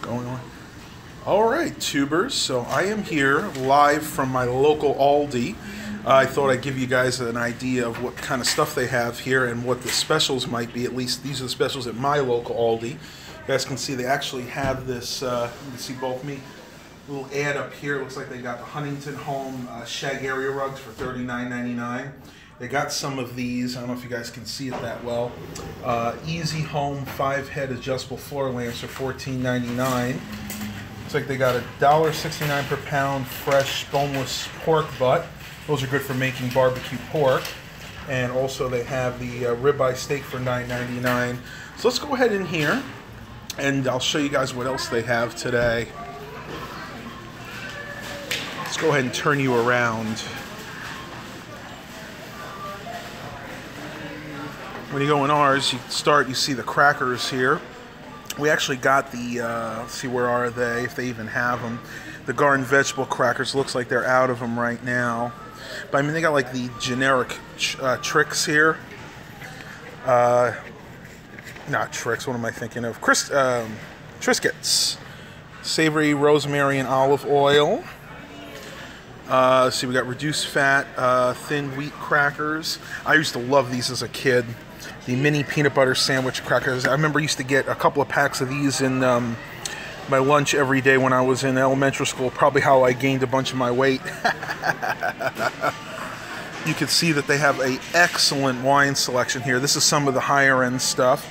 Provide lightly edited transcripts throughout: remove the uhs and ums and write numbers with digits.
going on? All right, tubers. So I am here live from my local Aldi. I thought I'd give you guys an idea of what kind of stuff they have here and what the specials might be. At least these are the specials at my local Aldi. You guys can see they actually have this, you can see both me, little ad up here. It looks like they got the Huntington Home shag area rugs for $39.99. They got some of these. I don't know if you guys can see it that well. Easy Home 5-head adjustable floor lamps for $14.99. Looks like they got $1.69 per pound fresh boneless pork butt. Those are good for making barbecue pork. And also they have the ribeye steak for $9.99. So let's go ahead in here and I'll show you guys what else they have today. Let's go ahead and turn you around. When you go in ours, you see the crackers here. We actually got the, let's see, where are they, if they even have them. The garden vegetable crackers, looks like they're out of them right now. But I mean, they got like the generic Tricks here. Not Tricks, what am I thinking of? Triscuits. Savory rosemary and olive oil. See, we got reduced fat, thin wheat crackers. I used to love these as a kid. The mini peanut butter sandwich crackers. I remember I used to get a couple of packs of these in my lunch every day when I was in elementary school. Probably how I gained a bunch of my weight. You can see that they have an excellent wine selection here. This is some of the higher end stuff.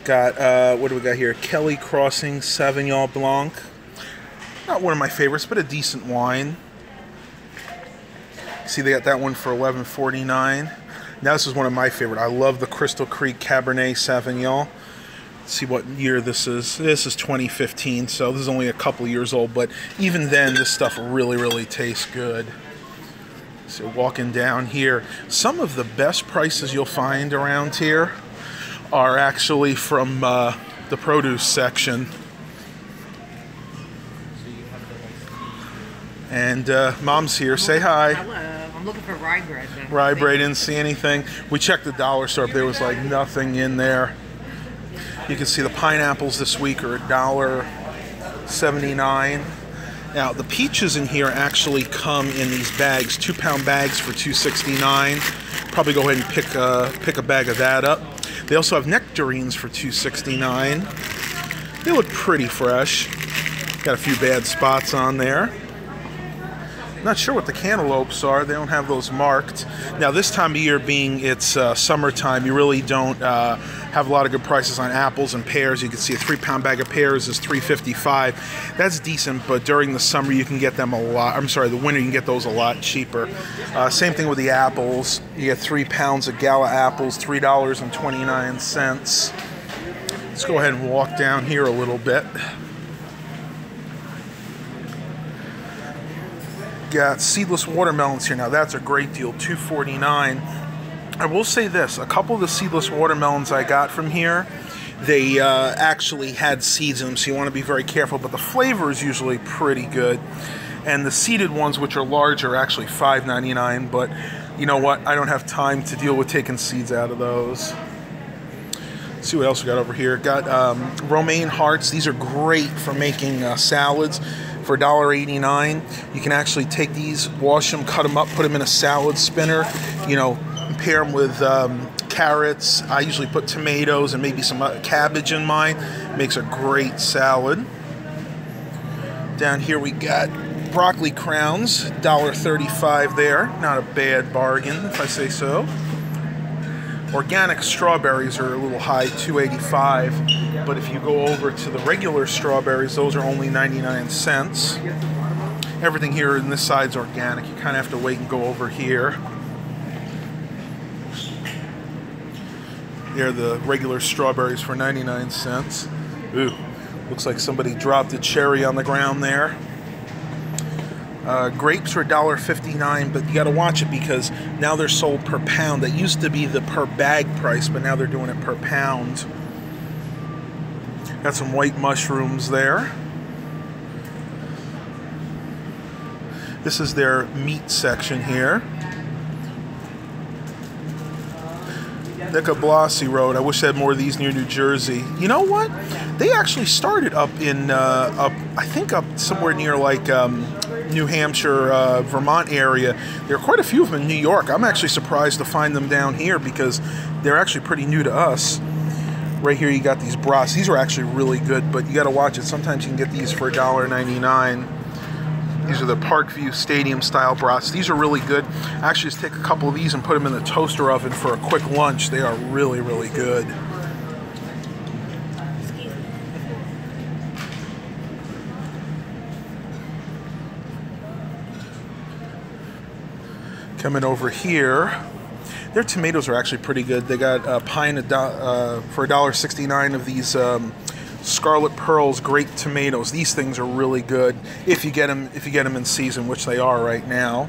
Got, what do we got here? Kelly Crossing Sauvignon Blanc. Not one of my favorites, but a decent wine. See, they got that one for $11.49. Now this is one of my favorite. I love the Crystal Creek Cabernet Sauvignon. Let's see what year this is. This is 2015, so this is only a couple years old, but even then this stuff really, really tastes good. So walking down here, some of the best prices you'll find around here are actually from the produce section. And Mom's here. Say hi. Hello. I'm looking for rye bread. Rye bread, didn't see anything. We checked the dollar store, but there was like nothing in there. You can see the pineapples this week are $1.79. Now the peaches in here actually come in these bags, 2-pound bags for $2.69. Probably go ahead and pick a bag of that up. They also have nectarines for $2.69. They look pretty fresh. Got a few bad spots on there. Not sure what the cantaloupes are. They don't have those marked. Now this time of year, being it's summertime, you really don't have a lot of good prices on apples and pears. You can see a 3-pound bag of pears is $3.55. That's decent, but during the summer you can get them a lot. I'm sorry, the winter you can get those a lot cheaper. Same thing with the apples. You get 3 pounds of Gala apples, $3.29. Let's go ahead and walk down here a little bit. Got seedless watermelons here. Now that's a great deal, $2.49. I will say this, a couple of the seedless watermelons I got from here, they actually had seeds in them, so you want to be very careful, but the flavor is usually pretty good. And the seeded ones, which are larger, are actually $5.99, but you know what, I don't have time to deal with taking seeds out of those. Let's see what else we got over here. Got romaine hearts. These are great for making salads. For $1.89, you can actually take these, wash them, cut them up, put them in a salad spinner, you know, pair them with carrots. I usually put tomatoes and maybe some cabbage in mine. Makes a great salad. Down here we got broccoli crowns, $1.35 there. Not a bad bargain, if I say so. Organic strawberries are a little high, $2.85. But if you go over to the regular strawberries, those are only 99 cents. Everything here in this side's organic. You kind of have to wait and go over here. There are the regular strawberries for 99 cents. Ooh, looks like somebody dropped a cherry on the ground there. Grapes are $1.59, but you got to watch it because now they're sold per pound. That used to be the per bag price, but now they're doing it per pound. Got some white mushrooms there. This is their meat section here. Nicoblasi Road. I wish they had more of these near New Jersey. You know what? They actually started up in, I think up somewhere near like New Hampshire, Vermont area. There are quite a few of them in New York. I'm actually surprised to find them down here because they're actually pretty new to us. Right here you got these brats. These are actually really good, but you got to watch it. Sometimes you can get these for $1.99. These are the Parkview Stadium style brats. These are really good. Actually, just take a couple of these and put them in the toaster oven for a quick lunch. They are really, really good. Coming over here, their tomatoes are actually pretty good. They got a pint for $1.69 of these Scarlet Pearls great tomatoes. These things are really good if you get them in season, which they are right now.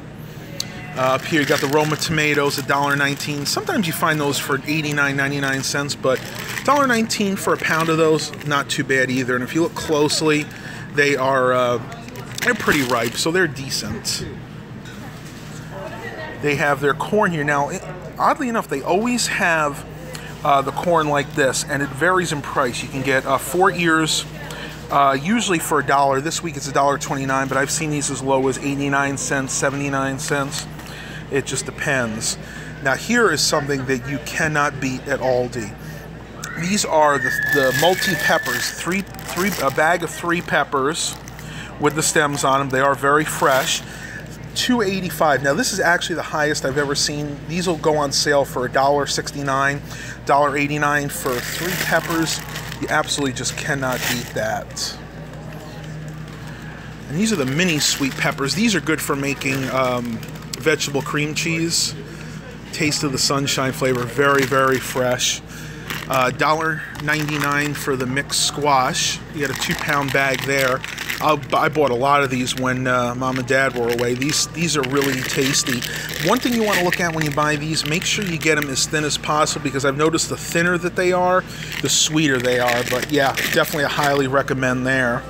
Up here you got the Roma tomatoes, $1.19. Sometimes you find those for 89.99 cents, but $1.19 for a pound of those, not too bad either. And if you look closely, they are they're pretty ripe, so they're decent. They have their corn here. Now, oddly enough, they always have the corn like this, and it varies in price. You can get 4 ears, usually for $1. This week it's $1.29, but I've seen these as low as 89 cents, 79 cents. It just depends. Now, here is something that you cannot beat at Aldi. These are the multi-peppers, a bag of 3 peppers with the stems on them. They are very fresh. $2.85. Now this is actually the highest I've ever seen. These will go on sale for $1.69, $1.89 for 3 peppers. You absolutely just cannot beat that. And these are the mini sweet peppers. These are good for making vegetable cream cheese. Taste of the sunshine flavor, very, very fresh. $1.99 for the mixed squash. You get a 2-pound bag there. I bought a lot of these when Mom and Dad were away. These are really tasty. One thing you want to look at when you buy these, make sure you get them as thin as possible, because I've noticed the thinner that they are, the sweeter they are. But yeah, definitely I highly recommend there.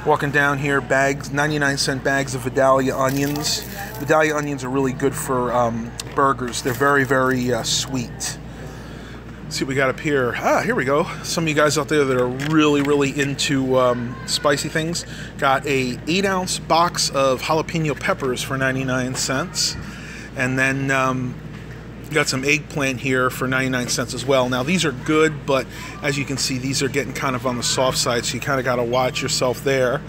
Walking down here, bags, 99-cent bags of Vidalia onions. Vidalia onions are really good for burgers. They're very, very sweet. Let's see what we got up here. Here we go. Some of you guys out there that are really, really into spicy things. Got a 8-ounce box of jalapeno peppers for 99 cents. And then got some eggplant here for 99 cents as well. Now these are good, but as you can see, these are getting kind of on the soft side, so you kind of got to watch yourself there.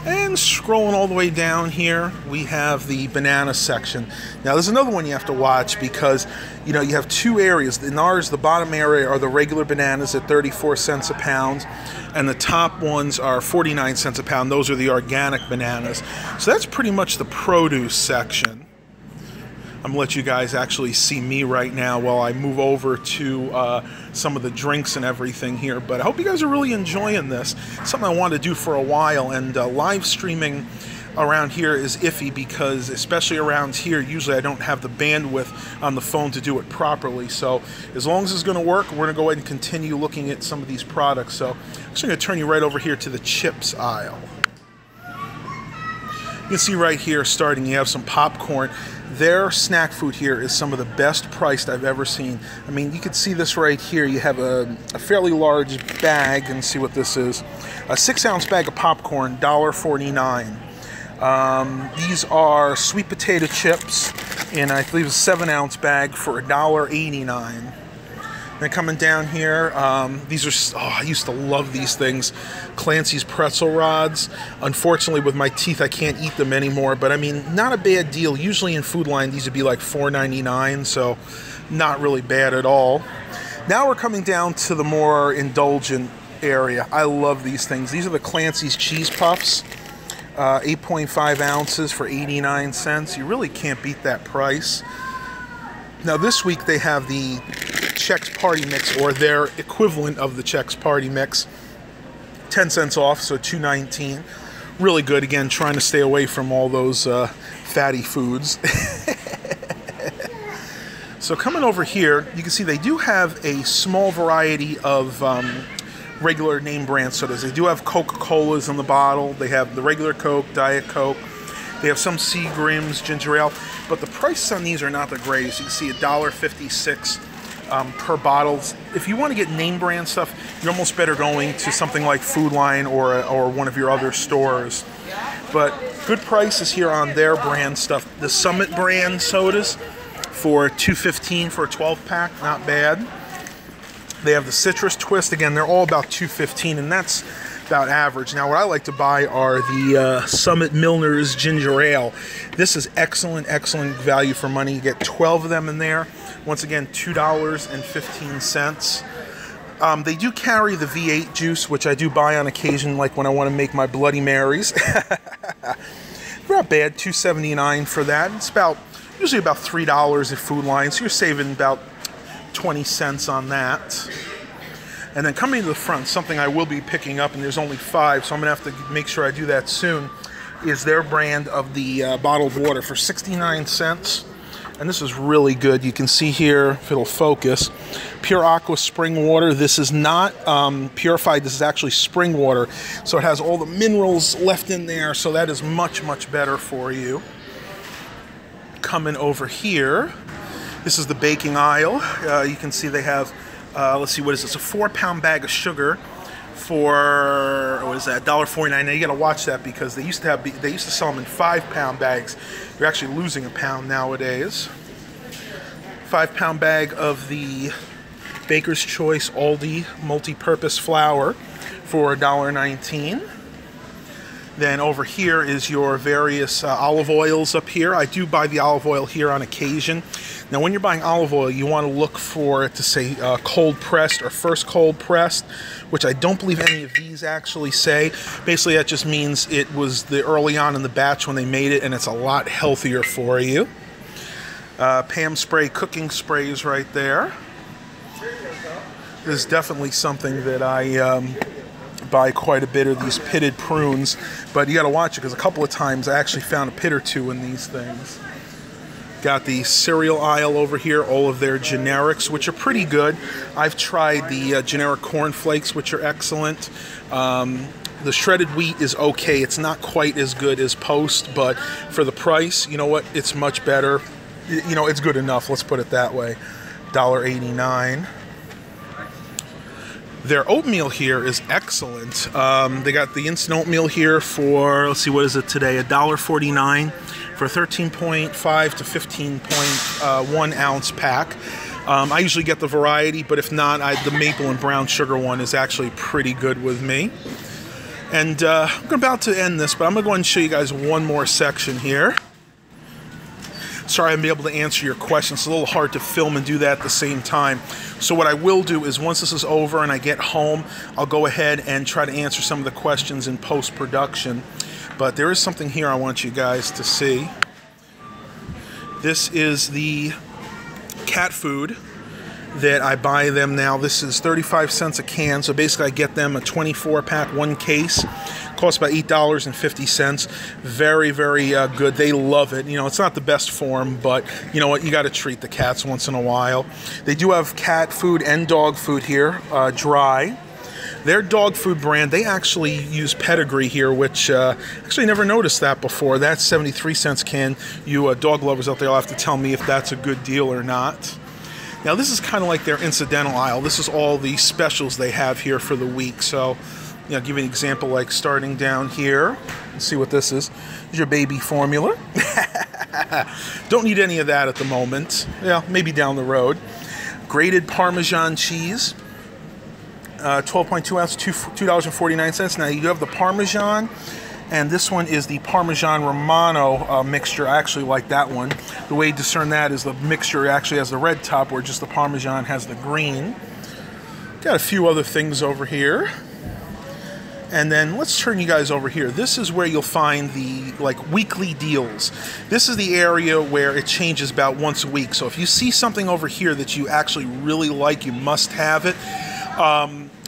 And scrolling all the way down here, we have the banana section. Now there's another one you have to watch, because you know you have 2 areas. In ours, the bottom area are the regular bananas at 34 cents a pound, and the top ones are 49 cents a pound. Those are the organic bananas. So that's pretty much the produce section. I'm going to let you guys actually see me right now while I move over to some of the drinks and everything here. But I hope you guys are really enjoying this. Something I wanted to do for a while, and live streaming around here is iffy, because especially around here, usually I don't have the bandwidth on the phone to do it properly. So as long as it's going to work, we're going to go ahead and continue looking at some of these products. So I'm just going to turn you right over here to the chips aisle. You can see right here, starting, you have some popcorn. Their snack food here is some of the best priced I've ever seen. I mean, you can see this right here. You have a fairly large bag, and see what this is. A 6-ounce bag of popcorn, $1.49. These are sweet potato chips in, I believe, a 7-ounce bag for $1.89. Then coming down here, these are, I used to love these things. Clancy's pretzel rods. Unfortunately, with my teeth, I can't eat them anymore, but I mean, not a bad deal. Usually in Food Line, these would be like $4.99, so not really bad at all. Now we're coming down to the more indulgent area. I love these things. These are the Clancy's cheese puffs. 8.5 ounces for 89 cents. You really can't beat that price. Now this week they have the Chex Party Mix, or their equivalent of the Chex Party Mix. 10 cents off, so $2.19. Really good. Again, trying to stay away from all those fatty foods. So coming over here, you can see they do have a small variety of regular name brand sodas. They do have Coca-Colas in the bottle. They have the regular Coke, Diet Coke. They have some Seagram's ginger ale. but the prices on these are not the greatest. You can see $1.56 per bottle. If you want to get name brand stuff, you're almost better going to something like Food Line or one of your other stores. But good prices here on their brand stuff. The Summit brand sodas for $2.15 for a 12-pack, not bad. They have the Citrus Twist. Again, they're all about $2.15, and that's about average. Now, what I like to buy are the Summit Milner's Ginger Ale. This is excellent, excellent value for money. You get 12 of them in there. Once again, $2.15. They do carry the V8 juice, which I do buy on occasion, like when I want to make my Bloody Marys. Not bad, $2.79 for that. It's usually about $3 at Food Line, so you're saving about 20 cents on that. And then coming to the front, something I will be picking up, and there's only 5, so I'm going to have to make sure I do that soon, is their brand of the bottled water for 69 cents. And this is really good. You can see here, if it'll focus, Pure Aqua spring water. This is not purified. This is actually spring water. So it has all the minerals left in there, so that is much, much better for you. Coming over here, this is the baking aisle. You can see they have, let's see, what is this? A 4-pound bag of sugar for, what is that, $1.49. Now you got to watch that because they used to sell them in 5-pound bags. You're actually losing a pound nowadays. 5-pound bag of the Baker's Choice ALDI multi-purpose flour for $1.19. Then over here is your various olive oils up here. I do buy the olive oil here on occasion. Now, when you're buying olive oil, you want to look for it to say cold pressed or first cold pressed, which I don't believe any of these actually say. Basically, that just means it was the early on in the batch when they made it, and it's a lot healthier for you. Pam Spray cooking sprays right there. This is definitely something that I buy quite a bit of, these pitted prunes, but you got to watch it because a couple of times I actually found a pit or two in these things. Got the cereal aisle over here, all of their generics, which are pretty good. I've tried the generic corn flakes, which are excellent. The shredded wheat is okay. It's not quite as good as Post, but for the price, you know what? It's much better. You know, it's good enough. Let's put it that way. $1.89. Their oatmeal here is excellent. They got the instant oatmeal here for, let's see, what is it today? $1.49 for a 13.5 to 15.1 ounce pack. I usually get the variety, but if not, the maple and brown sugar one is actually pretty good with me. And I'm about to end this, but I'm going to go ahead and show you guys one more section here. Sorry I haven't been able to answer your questions. It's a little hard to film and do that at the same time. So what I will do is once this is over and I get home, I'll go ahead and try to answer some of the questions in post-production. But there is something here I want you guys to see. This is the cat food that I buy them now. This is 35 cents a can, so basically I get them a 24-pack, 1 case. Costs about $8.50. Very, very good. They love it. You know, it's not the best form, but you know what? You got to treat the cats once in a while. They do have cat food and dog food here, dry. Their dog food brand, they actually use Pedigree here, which actually never noticed that before. That's 73 cents a can. You dog lovers out there will have to tell me if that's a good deal or not. Now, this is kind of like their incidental aisle. This is all the specials they have here for the week. So, you know, I'll give you an example, like starting down here. Let's see what this is. This is your baby formula. Don't need any of that at the moment. Yeah, maybe down the road. Grated Parmesan cheese. 12.2 ounce, $2.49. Now, you have the Parmesan, and this one is the Parmesan Romano mixture. I actually like that one. The way you discern that is the mixture actually has the red top, where just the Parmesan has the green. Got a few other things over here. And then let's turn you guys over here. This is where you'll find the weekly deals. This is the area where it changes about once a week. So if you see something over here that you actually really like, you must have it.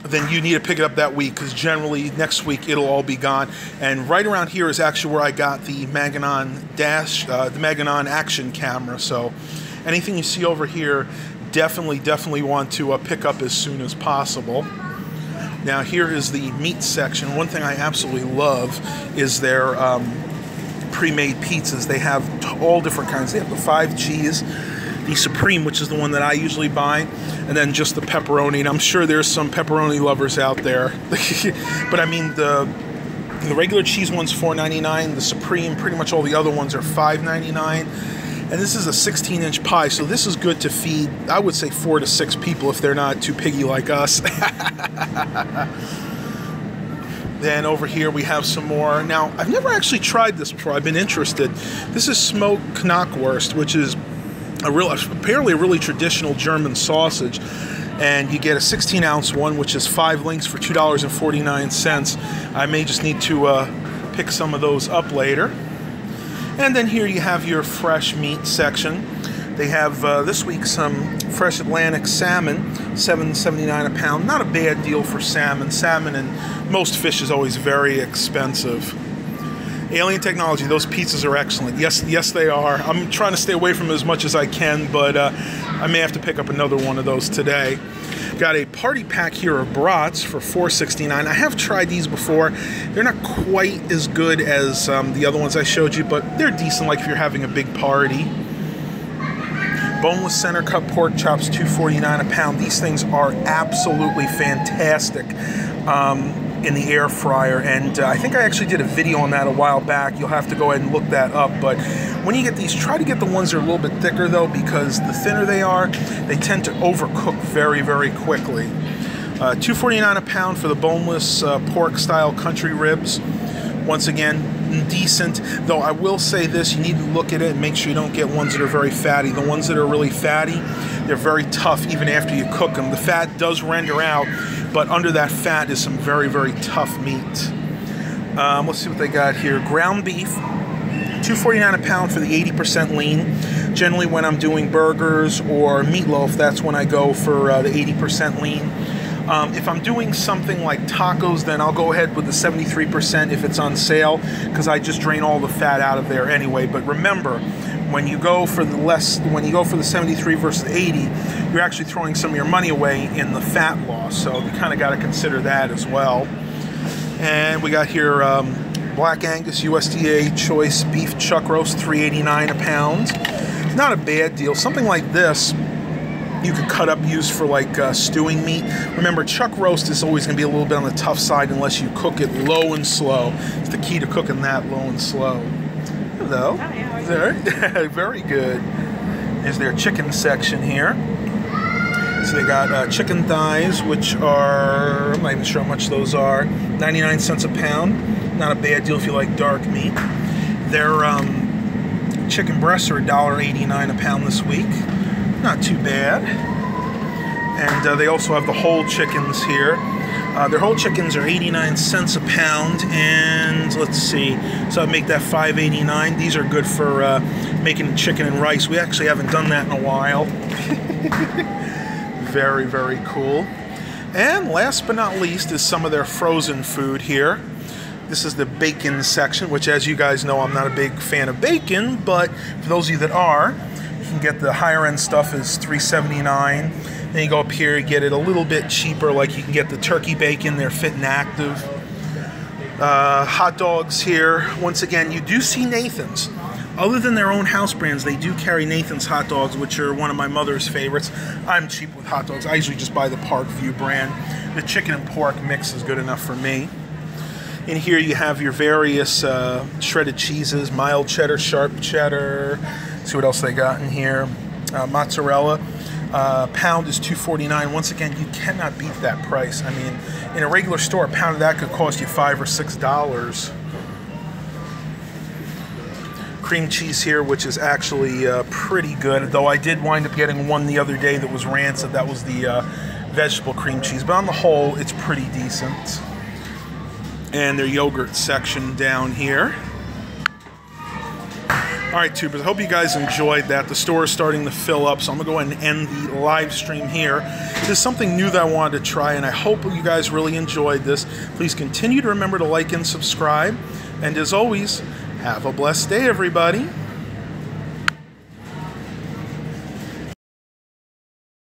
Then you need to pick it up that week, because generally next week it'll all be gone. And right around here is actually where I got the Maganon the Maganon action camera. So anything you see over here, definitely want to pick up as soon as possible. Now here is the meat section. One thing I absolutely love is their pre-made pizzas. They have all different kinds. They have the 5 cheese, the Supreme, which is the one that I usually buy, and then just the pepperoni. And I'm sure there's some pepperoni lovers out there. But I mean, the regular cheese one's $4.99. The Supreme, pretty much all the other ones are $5.99. And this is a 16-inch pie, so this is good to feed, I would say, 4 to 6 people if they're not too piggy like us. Then over here we have some more. Now, I've never actually tried this before. I've been interested. This is smoked knockwurst, which is apparently a really traditional German sausage. And you get a 16-ounce one, which is 5 links for $2.49. I may just need to pick some of those up later. And then here you have your fresh meat section. They have this week some fresh Atlantic salmon, $7.79 a pound. Not a bad deal for salmon. Salmon and most fish is always very expensive. Alien Technology, those pizzas are excellent. Yes, they are. I'm trying to stay away from them as much as I can, but I may have to pick up another one of those today. Got a party pack here of brats for $4.69. I have tried these before. They're not quite as good as the other ones I showed you, but they're decent, like if you're having a big party. Boneless center cut pork chops, $2.49 a pound. These things are absolutely fantastic in the air fryer, and I think I actually did a video on that a while back. You'll have to go ahead and look that up. But when you get these, try to get the ones that are a little bit thicker though, because the thinner they are, they tend to overcook very, very quickly. $2.49 a pound for the boneless pork style country ribs. Once again, decent, though I will say this, you need to look at it and make sure you don't get ones that are very fatty. The ones that are really fatty, they're very tough even after you cook them. The fat does render out, but under that fat is some very, very tough meat. Let's see what they got here. Ground beef, $2.49 a pound for the 80% lean. Generally when I'm doing burgers or meatloaf, that's when I go for the 80% lean. If I'm doing something like tacos, then I'll go ahead with the 73% if it's on sale, because I just drain all the fat out of there anyway. But remember, when you go for the 73 versus 80, you're actually throwing some of your money away in the fat loss. So you kind of got to consider that as well. And we got here Black Angus USDA choice beef chuck roast, $3.89 a pound. Not a bad deal. Something like this you could cut up, use for like stewing meat. Remember, chuck roast is always going to be a little bit on the tough side unless you cook it low and slow. It's the key to cooking that, low and slow. Hello. Hi, there. Very good. Is their chicken section here. So they got chicken thighs, which are, I'm not even sure how much those are, 99 cents a pound. Not a bad deal if you like dark meat. Their chicken breasts are $1.89 a pound this week. Not too bad. And they also have the whole chickens here. Their whole chickens are 89 cents a pound, and let's see, so I'll make that $5.89. These are good for making chicken and rice. We actually haven't done that in a while. Very, very cool. And last but not least is some of their frozen food here. This is the bacon section, which, as you guys know, I'm not a big fan of bacon, but for those of you that are, you can get the higher end stuff is $3.79. Then you go up here, you get it a little bit cheaper, like you can get the turkey bacon, they're fit and active. Hot dogs here. Once again, you do see Nathan's. Other than their own house brands, they do carry Nathan's hot dogs, which are one of my mother's favorites. I'm cheap with hot dogs. I usually just buy the Parkview brand. The chicken and pork mix is good enough for me. In here you have your various shredded cheeses, mild cheddar, sharp cheddar. Let's see what else they got in here. Mozzarella. Pound is $2.49. Once again, you cannot beat that price. I mean, in a regular store, a pound of that could cost you $5 or $6. Cream cheese here, which is actually pretty good, though I did wind up getting one the other day that was rancid. That was the vegetable cream cheese, but on the whole, it's pretty decent. And their yogurt section down here. All right, tubers, I hope you guys enjoyed that. The store is starting to fill up, so I'm going to go ahead and end the live stream here. This is something new that I wanted to try, and I hope you guys really enjoyed this. Please continue to remember to like and subscribe. And as always, have a blessed day, everybody.